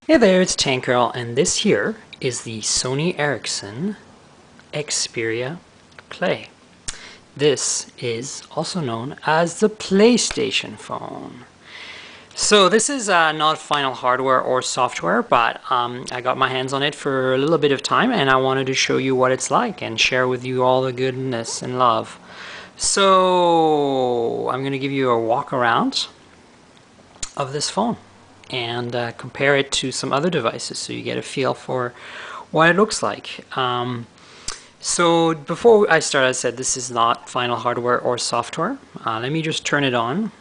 Hey there, it's Tankerl, and this here is the Sony Ericsson Xperia Play. This is also known as the PlayStation phone. So this is not final hardware or software, but I got my hands on it for a little bit of time, and I wanted to show you what it's like and share with you all the goodness and love. So I'm going to give you a walk around of this phone and compare it to some other devices so you get a feel for what it looks like. So before I start, I said this is not final hardware or software. Let me just turn it on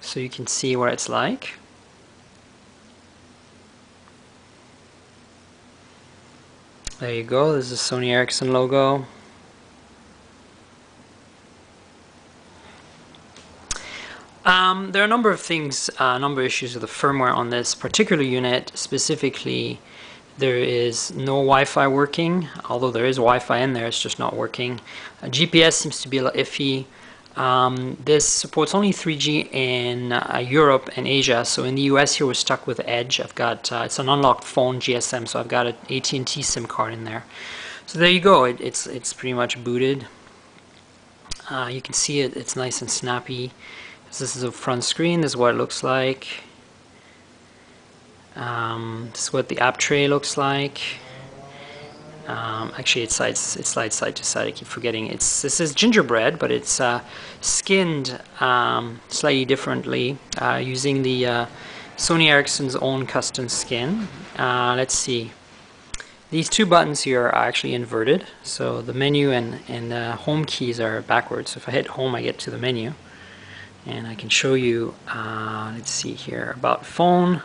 so you can see what it's like. There you go, this is the Sony Ericsson logo. There are a number of things, a number of issues with the firmware on this particular unit. Specifically, there is no Wi-Fi working, although there is Wi-Fi in there, it's just not working. GPS seems to be a little iffy. This supports only 3G in Europe and Asia, so in the US here we're stuck with Edge. I've got, it's an unlocked phone GSM, so I've got an AT&T SIM card in there. So there you go, it's pretty much booted. You can see it's nice and snappy. This is a front screen, this is what it looks like. This is what the app tray looks like. Actually, it slides side to side. I keep forgetting. This is gingerbread, but it's skinned slightly differently using the Sony Ericsson's own custom skin. Let's see. These two buttons here are actually inverted, so the menu and the home keys are backwards. So if I hit home, I get to the menu. And I can show you, let's see here, about phone.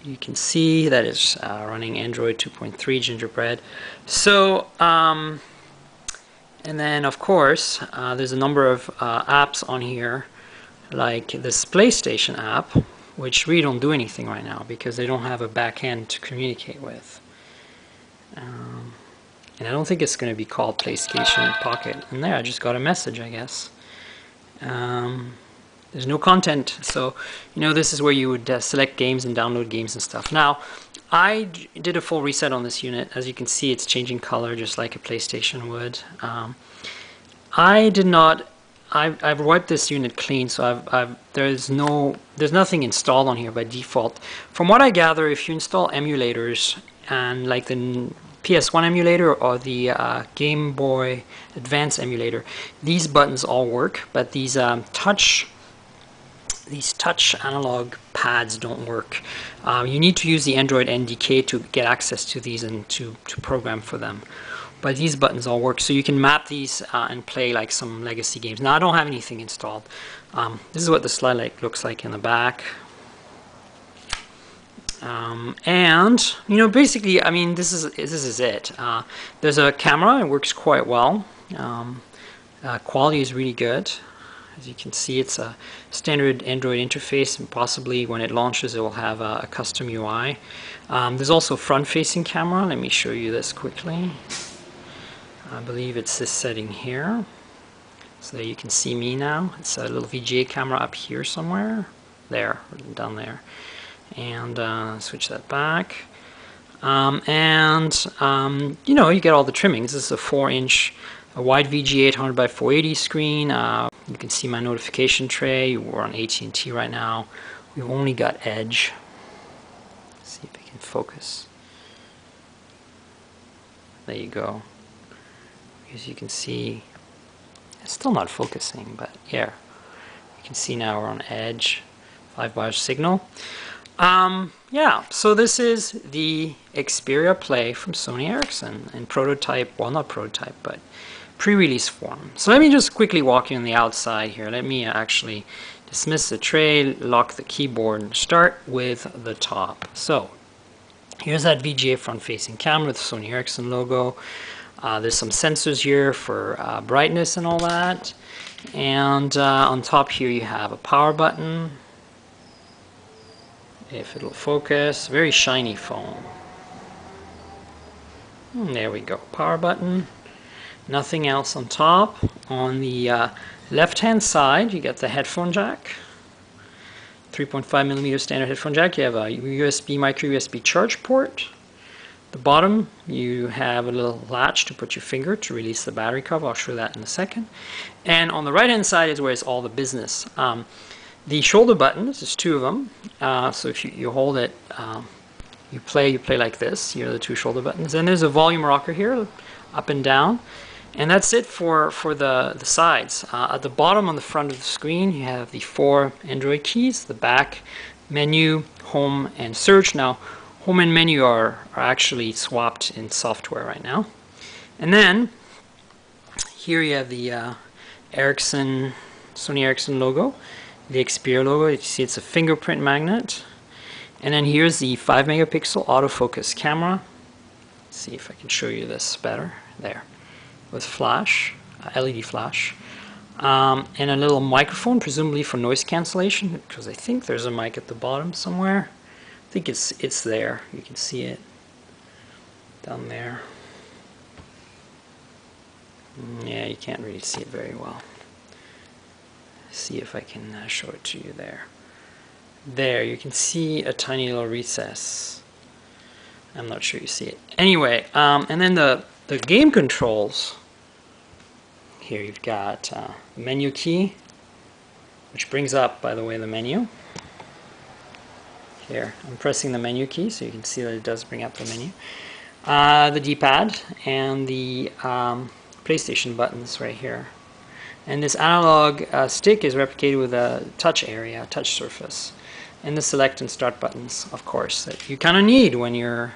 You can see that it's running Android 2.3 Gingerbread. So, and then of course, there's a number of apps on here, like this PlayStation app, which really don't do anything right now because they don't have a back end to communicate with. And I don't think it's going to be called PlayStation Pocket. And there, I just got a message, I guess. There's no content, so this is where you would select games and download games and stuff. Now, I did a full reset on this unit. As you can see, it's changing color just like a PlayStation would. I've wiped this unit clean, so there's nothing installed on here by default. From what I gather, if you install emulators and like the PS1 emulator or the Game Boy Advance emulator, these buttons all work, but these touch analog pads don't work. You need to use the Android NDK to get access to these and to program for them. But these buttons all work, so you can map these and play like some legacy games. Now I don't have anything installed. This is what the slide light looks like in the back. And basically, I mean, this is it. There's a camera. It works quite well. Quality is really good. As you can see, it's a standard Android interface, and possibly when it launches, it will have a custom UI. There's also a front-facing camera. Let me show you this quickly. I believe it's this setting here. So there you can see me now. It's a little VGA camera up here somewhere. There, down there. And switch that back. You get all the trimmings. This is a 4-inch wide VGA 800 by 480 screen. You can see my notification tray. We're on AT&T right now. We've only got Edge. Let's see if I can focus. There you go. As you can see, it's still not focusing, but here. You can see now we're on Edge. 5-bar signal. Yeah, so this is the Xperia Play from Sony Ericsson in prototype, well, not prototype, but pre-release form. So let me just quickly walk you on the outside here. Let me actually dismiss the tray, lock the keyboard, and start with the top. So here's that VGA front-facing camera with the Sony Ericsson logo. There's some sensors here for brightness and all that. And on top here you have a power button. If it'll focus, very shiny phone. And there we go, power button. Nothing else on top. On the left hand side you get the headphone jack. 3.5mm standard headphone jack. You have a USB, micro USB charge port. The bottom, you have a little latch to put your finger to release the battery cover. I'll show that in a second. And on the right hand side is where it's all the business. The shoulder buttons, there's two of them. So if you hold it, you play like this. Here are the two shoulder buttons. And there's a volume rocker here, up and down. And that's it for the sides. At the bottom on the front of the screen, you have the 4 Android keys, the back, menu, home, and search. Now, home and menu are actually swapped in software right now. And then, here you have the Ericsson, Sony Ericsson logo, the Xperia logo. You see it's a fingerprint magnet. And then here's the 5 megapixel autofocus camera. Let's see if I can show you this better. There. With flash, LED flash, and a little microphone, presumably for noise cancellation, because I think there's a mic at the bottom somewhere. I think it's there. You can see it down there. Yeah, you can't really see it very well. See if I can show it to you there. There, you can see a tiny little recess. I'm not sure you see it. Anyway, and then the game controls. Here you've got the menu key, which brings up, by the way, the menu. Here, I'm pressing the menu key, so you can see that it does bring up the menu. The D-pad and the PlayStation buttons right here. And this analog stick is replicated with a touch area, touch surface. And the select and start buttons, of course, that you kind of need when you're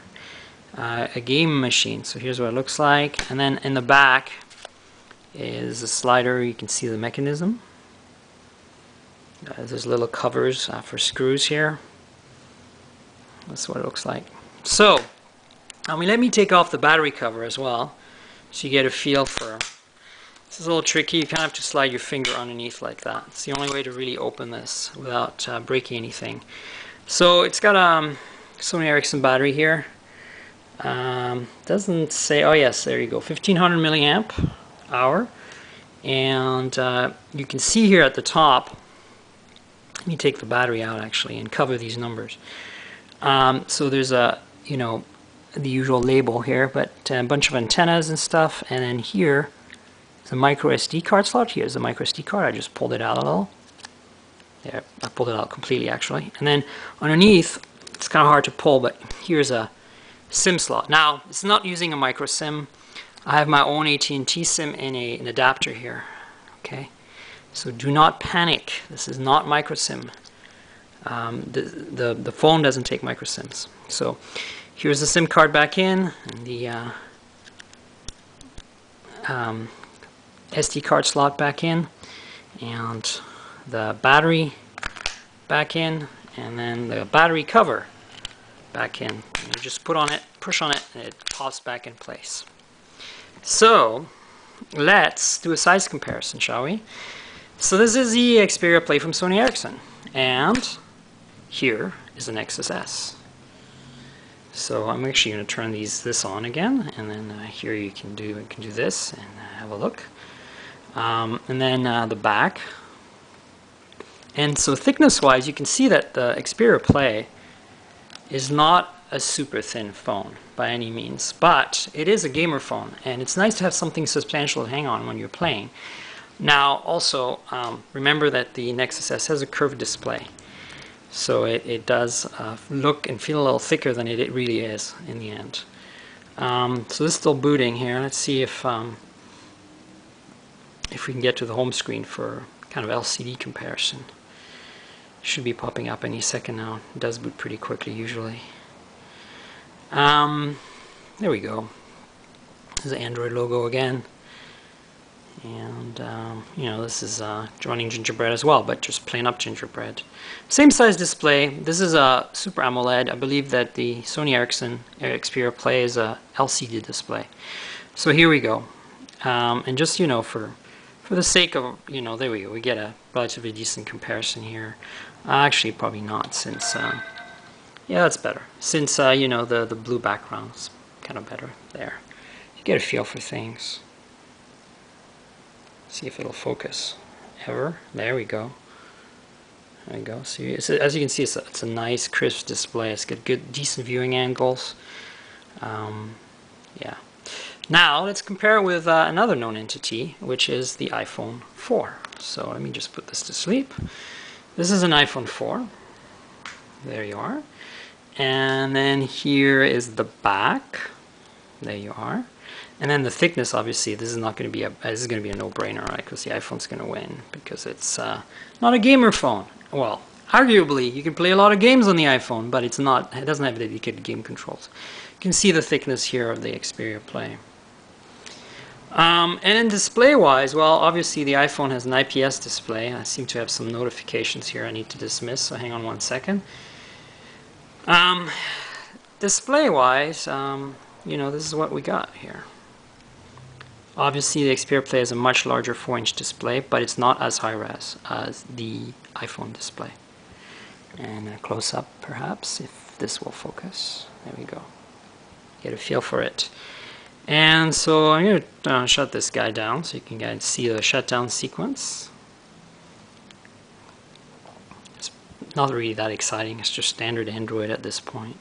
a game machine. So here's what it looks like. And then in the back is a slider. You can see the mechanism. There's little covers for screws here. That's what it looks like. So, let me take off the battery cover as well, so you get a feel for. This is a little tricky. You kind of have to slide your finger underneath like that. It's the only way to really open this without breaking anything. So it's got a Sony Ericsson battery here. Doesn't say. Oh yes, there you go. 1500 milliamp hour, and you can see here at the top. Let me take the battery out actually and cover these numbers. So there's a, the usual label here, but a bunch of antennas and stuff, and then here is a micro SD card slot. Here's the micro SD card. I just pulled it out a little. There, I pulled it out completely actually. And then underneath, it's kind of hard to pull, but here's a SIM slot. Now, it's not using a micro SIM. I have my own AT&T SIM in an adapter here. Okay, so do not panic. This is not micro SIM. The phone doesn't take micro SIMs. So here's the SIM card back in, and the SD card slot back in, and the battery back in, and then the battery cover back in. And you just put on it, push on it, and it pops back in place. So let's do a size comparison, shall we? So this is the Xperia Play from Sony Ericsson, and here is the Nexus S. So I'm actually going to turn this on again, and then here you can do this and have a look. And then the back. And so thickness-wise, you can see that the Xperia Play is not a super thin phone by any means, but it is a gamer phone, and it's nice to have something substantial to hang on when you're playing. Now, also, remember that the Nexus S has a curved display, so it does look and feel a little thicker than it really is in the end. So this is still booting here. Let's see if we can get to the home screen for kind of LCD comparison. Should be popping up any second now. It does boot pretty quickly usually. There we go. There's the Android logo again. And, this is joining Gingerbread as well, but just plain up Gingerbread. Same size display. This is a Super AMOLED. I believe that the Sony Ericsson Xperia Play is a LCD display. So here we go. And just, for the sake of, there we go. We get a relatively decent comparison here. Actually, probably not, since, yeah, that's better. Since, the blue background is kind of better there. You get a feel for things. See if it'll focus ever. There we go. There you go. So as you can see, it's a nice crisp display. It's got good, decent viewing angles. Yeah. Now let's compare it with another known entity, which is the iPhone 4. So let me just put this to sleep. This is an iPhone 4. There you are. And then here is the back. There you are. And then the thickness, obviously, this is not going to be this is going to be a no-brainer, right? Because the iPhone's going to win because it's not a gamer phone. Well, arguably, you can play a lot of games on the iPhone, but it's not. It doesn't have dedicated game controls. You can see the thickness here of the Xperia Play. And then display-wise, well, obviously the iPhone has an IPS display. I seem to have some notifications here I need to dismiss, so hang on one second. Display-wise, you know, this is what we got here. Obviously, the Xperia Play has a much larger 4-inch display, but it's not as high-res as the iPhone display. And a close-up, perhaps, if this will focus. There we go. Get a feel for it. And so I'm going to shut this guy down so you can guys see the shutdown sequence. It's not really that exciting. It's just standard Android at this point.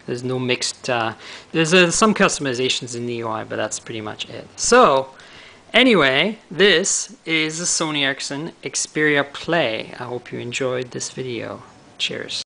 There's no mixed, there's some customizations in the UI, but that's pretty much it. So, anyway, this is the Sony Ericsson Xperia Play. I hope you enjoyed this video. Cheers.